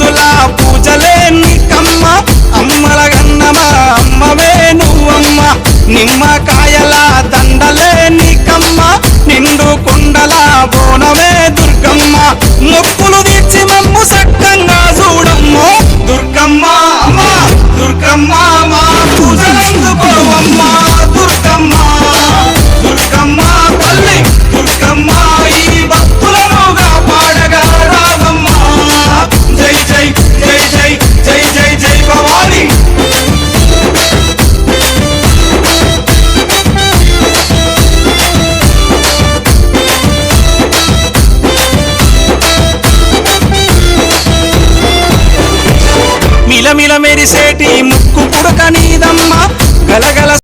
రోజుల పూజలే నీకమ్మ అమ్మల గన్నమా అమ్మవే నువ్వమ్మ నిమ్మకాయల దండలే నీకమ్మ నిండు కొండల బోనమే దుర్గమ్మ మొక్కులు తీర్చి మమ్ము సక్కంగా చూడమ్మో దుర్గమ్మ అమ్మ దుర్గమ్మ మా పూజలందుకోవమ్మ దుర్గమ్మ దుర్గమ్మ తల్లి దుర్గమ్మ ఈ భక్తులను కాపాడగా రావమ్మ జై జై జై జై జై జై జై భవాని మిలమిల మెరిసేటి ముక్కు పుడక నీదమ్మ గలగల